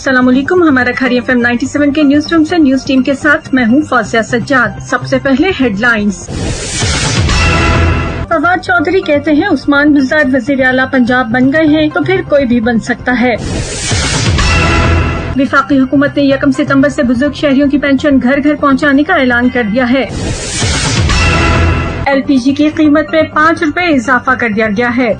अस्सलाम वालेकुम। हमारा खरी FM 97 के न्यूज रूम से न्यूज टीम के साथ मैं हूँ फौजिया सज्जाद। सबसे पहले हेडलाइंस। फवाद चौधरी कहते हैं उस्मान बुज़दार वज़ीर आला पंजाब बन गए हैं तो फिर कोई भी बन सकता है। वफाकी हुकूमत ने 1 सितंबर से बुजुर्ग शहरियों की पेंशन घर घर पहुँचाने का ऐलान कर दिया है। LPG की कीमत में 5 रुपए इजाफा कर दिया गया है।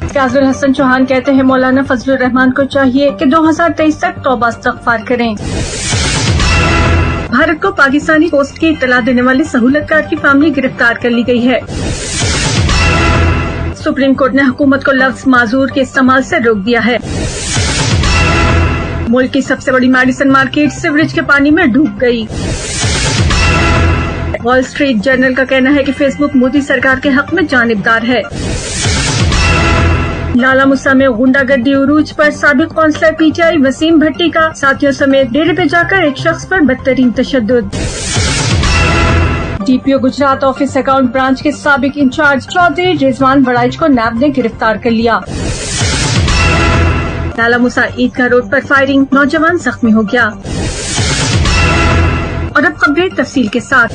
फयाजुल हसन चौहान कहते हैं मौलाना फजलुर रहमान को चाहिए कि 2023 तक तौबा इस्तग़फ़ार करें। भारत को पाकिस्तानी पोस्ट की इत्तला देने वाले सहूलतकार की फैमिली गिरफ्तार कर ली गई है। सुप्रीम कोर्ट ने हुकूमत को लफ्ज़ माजूर के इस्तेमाल से रोक दिया है। मुल्क की सबसे बड़ी मेडिसन मार्केट सीवरेज के पानी में डूब गई। वॉल स्ट्रीट जर्नल का कहना है कि फेसबुक मोदी सरकार के हक में जानिबदार है। लाला मुसा में गुंडागर्दी उरूज पर साबिक कौंसलर PTI वसीम भट्टी का साथियों समेत डेरे पे जाकर एक शख्स पर बदतरीन तशद्दुद। DPO Gujarat office account branch के साबिक इंचार्ज चौधरी रिजवान बड़ाइच को नैब ने गिरफ्तार कर लिया। लाला मुसा ईदगाह रोड पर फायरिंग, नौजवान जख्मी हो गया। और अब खबरें तफसील के साथ।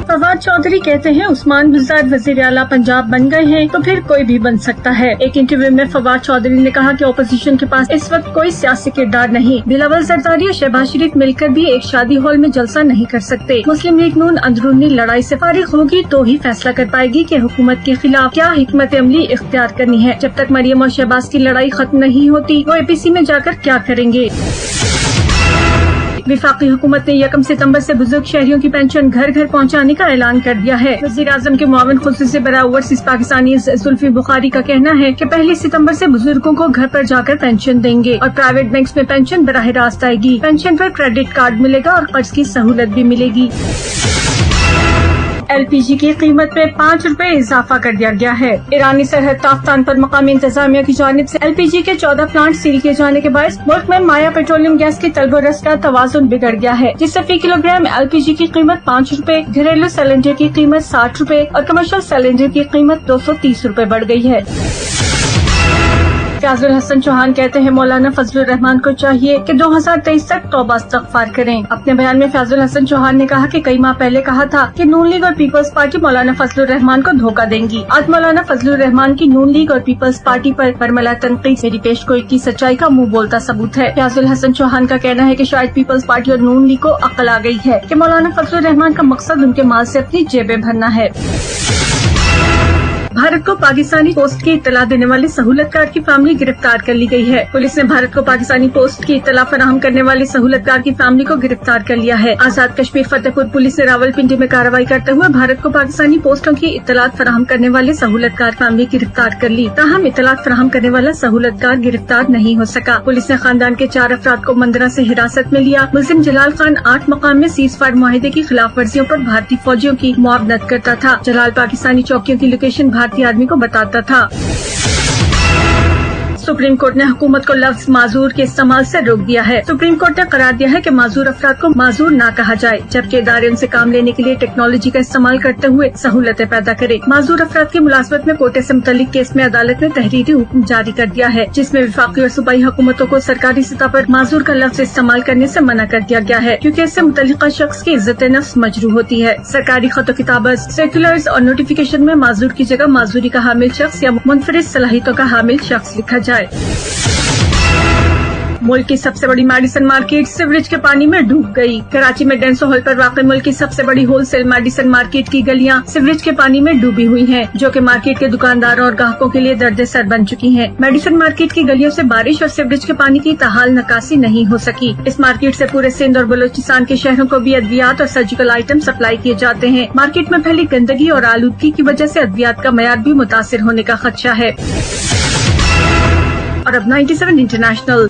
फवाद चौधरी कहते हैं उस्मान बुज़दार वज़ीर आला पंजाब बन गए हैं तो फिर कोई भी बन सकता है। एक इंटरव्यू में फवाद चौधरी ने कहा कि ओपोजिशन के पास इस वक्त कोई सियासी किरदार नहीं। बिलावल जरदारी और शहबाज शरीफ मिलकर भी एक शादी हॉल में जलसा नहीं कर सकते। मुस्लिम लीग नून अंदरूनी लड़ाई से फारिग होगी तो ही फैसला कर पाएगी कि हुकूमत के खिलाफ क्या हिकमत अमली इख्तियार करनी है। जब तक मरियम और शहबाज की लड़ाई खत्म नहीं होती वो APC में जाकर क्या करेंगे। वफाकी हुकूमत ने 1 सितंबर से बुजुर्ग शहरियों की पेंशन घर घर पहुँचाने का ऐलान कर दिया है। वज़ीर आज़म के मुआविन खुसूसी बराए ओवरसीज पाकिस्तानी जुल्फी बुखारी का कहना है कि 1 सितंबर से बुजुर्गों को घर पर जाकर पेंशन देंगे और प्राइवेट बैंक्स में पेंशन बराह रास्त आएगी। पेंशन पर क्रेडिट कार्ड मिलेगा और कर्ज की सहूलत भी मिलेगी। LPG की कीमत में 5 रुपए इजाफा कर दिया गया है। ईरानी सरहद ताफ्तान पर मकामी इंतजामिया की जानिब से LPG के 14 प्लांट सील किए जाने के बाद मुल्क में माया पेट्रोलियम गैस की तलब रस का तवाजुन बिगड़ गया है, जिससे फी किलोग्राम LPG की कीमत 5 रुपए, घरेलू सिलेंडर की कीमत 60 रुपए और कमर्शियल सिलेंडर की कीमत 230 रुपए बढ़ गई है। फयाजुल हसन चौहान कहते हैं मौलाना फजलुर रहमान को चाहिए कि 2023 तक तौबा इस्तग़फ़ार करें। अपने बयान में फयाजुल हसन चौहान ने कहा कि कई माह पहले कहा था कि नून लीग और पीपल्स पार्टी मौलाना फजलुर रहमान को धोखा देंगी। आज मौलाना फजलुर रहमान की नून लीग और पीपल्स पार्टी पर बरमला तनकीद मेरी पेशगोई की सच्चाई का मुंह बोलता सबूत है। फयाजुल हसन चौहान का कहना है कि शायद पीपल्स पार्टी और नून लीग को अक्ल आ गई है कि मौलाना फजलुर रहमान का मकसद उनके माल से अपनी जेबें भरना है। भारत को पाकिस्तानी पोस्ट की इत्तला देने वाले सहूलतकार की फैमिली गिरफ्तार कर ली गई है। पुलिस ने भारत को पाकिस्तानी पोस्ट की इत्तला फराहम करने वाले सहूलतकार की फैमिली को गिरफ्तार कर लिया है। आजाद कश्मीर फतेहपुर पुलिस ने रावलपिंडी में कार्रवाई करते हुए भारत को पाकिस्तानी पोस्टों की इत्तलात फराहम करने वाले सहूलतकार फैमिली गिरफ्तार कर ली। ताहम इत्तलात फराहम करने वाला सहूलतकार गिरफ्तार नहीं हो सका। पुलिस ने खानदान के 4 अफराद को मंदरा से हिरासत में लिया। मुल्जिम जलाल खान 8 मकाम में सीज़फायर मुआहिदे की खिलाफ वर्जियों पर भारतीय फौजियों की मुआवनत करता था। जलाल पाकिस्तानी चौकियों की लोकेशन भारतीय आदमी को बताता था। सुप्रीम कोर्ट ने हुकूमत को लफ्ज़ माजूर के इस्तेमाल से रोक दिया है। सुप्रीम कोर्ट ने करार दिया है कि माजूर अफराद को माजूर न कहा जाए, जबकि इदारे उनसे काम लेने के लिए टेक्नोलॉजी का इस्तेमाल करते हुए सहूलतें पैदा करे। माजूर अफराद की मुलाजमत में कोटे से मुतल्लिक केस में अदालत ने तहरीरी हुक्म जारी कर दिया है, जिसमें वफाकी और सूबाई हुकूमतों को सरकारी सतह पर माजूर का लफ्ज़ इस्तेमाल करने से मना कर दिया गया है, क्योंकि इससे मुतल्लिका शख्स की इज्जत नफ्स मजरूह होती है। सरकारी खतो किताबत, सर्कुलर्स और नोटिफिकेशन में माजूर की जगह माजूरी का हामिल शख्स या मुनफरिद सलाहियतों का हामिल शख्स लिखा जाए। मुल्क की सबसे बड़ी मेडिसन मार्केट सीवरेज के पानी में डूब गई। कराची में डेंसो हॉल पर वाक़ मुल्क की सबसे बड़ी होलसेल मेडिसन मार्केट की गलियां सीवरेज के पानी में डूबी हुई हैं, जो कि मार्केट के दुकानदारों और ग्राहकों के लिए दर्द सर बन चुकी हैं। मेडिसन मार्केट की गलियों से बारिश और सीवरेज के पानी की ताहाल निकासी नहीं हो सकी। इस मार्केट से पूरे सिंध और बलोचिस्तान के शहरों को भी अद्वियात और सर्जिकल आइटम सप्लाई किए जाते हैं। मार्केट में फैली गंदगी और आलूदगी की वजह से अद्वियात का मयार भी मुतासिर होने का खदशा है। और अब 97 इंटरनेशनल।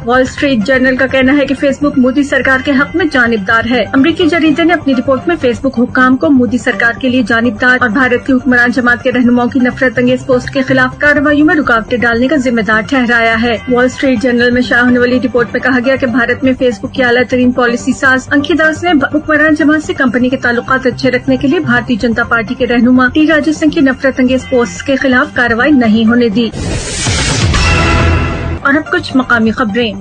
वॉल स्ट्रीट जर्नल का कहना है कि फेसबुक मोदी सरकार के हक में जानिबदार है। अमरीकी जरीदे ने अपनी रिपोर्ट में फेसबुक हुक्काम को मोदी सरकार के लिए जानिबदार और भारत की हुक्मरान जमात के रहनुमाओं की नफरत अंगेज पोस्ट के खिलाफ कार्रवाई में रुकावटें डालने का जिम्मेदार ठहराया है। वॉल स्ट्रीट जर्नल में शाया होने वाली रिपोर्ट में कहा गया कि भारत में फेसबुक की आला तरीन पॉलिसी साज अंकी दास ने हुक्मरान जमात से कंपनी के ताल्लुकात अच्छे रखने के लिए भारतीय जनता पार्टी के रहनुमा टी राजा सिंह की नफरत अंगेज पोस्ट के खिलाफ कार्रवाई नहीं होने दी। और अब कुछ मकामी खबरें।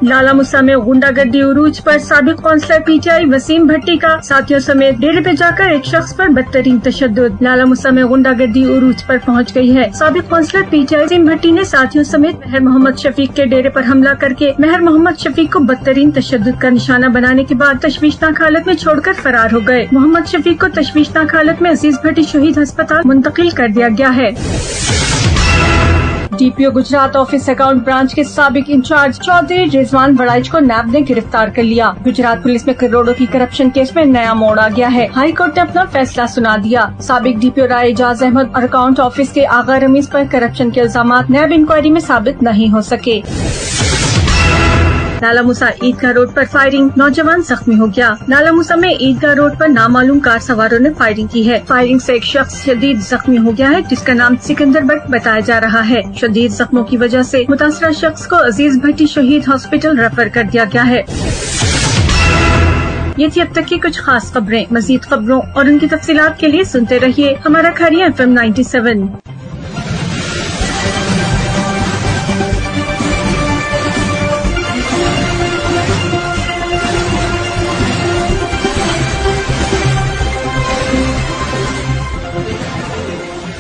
लाला मुसा में गुंडागर्दी उरूज पर साबिक कौंसलर पीटीआई वसीम भट्टी का साथियों समेत डेरे पे जाकर एक शख्स पर बदतरीन तशद्दुद। लाला मुसा में गुंडागर्दी उरूज पर पहुंच गई है। साबिक कौंसलर पीटीआई वसीम भट्टी ने साथियों समेत मेहर मोहम्मद शफीक के डेरे पर हमला करके मेहर मोहम्मद शफीक को बदतरीन तशद्दुद का निशाना बनाने के बाद तशवीशनाक हालत में छोड़कर फरार हो गए। मोहम्मद शफीक को तशवीशनाक हालत में अजीज भट्टी शहीद अस्पताल मुंतकिल कर दिया गया है। DPO Gujarat office account branch के साबिक इंचार्ज चौधरी रिजवान वड़ाइच को नैब ने गिरफ्तार कर लिया। गुजरात पुलिस में करोड़ों की करप्शन केस में नया मोड़ आ गया है। हाई कोर्ट ने अपना फैसला सुना दिया। साबिक डीपीओ राय एजाज अहमद और अकाउंट ऑफिस के आगा रमीज पर करप्शन के इल्जामात नैब इंक्वायरी में साबित नहीं हो सके। लाला मूसा ईदगाह रोड पर फायरिंग, नौजवान जख्मी हो गया। लाला मूसा में ईदगाह रोड पर नामालूम कार सवारों ने फायरिंग की है। फायरिंग से एक शख्स शदीद जख्मी हो गया है जिसका नाम सिकंदर भट्ट बताया जा रहा है। शदीद जख्मों की वजह से मुतासरा शख्स को अजीज भट्टी शहीद हॉस्पिटल रेफर कर दिया गया है। ये थी अब तक की कुछ खास खबरें। मजीद खबरों और उनकी तफसीलात के लिए सुनते रहिए हमारा खैरिया FM 97।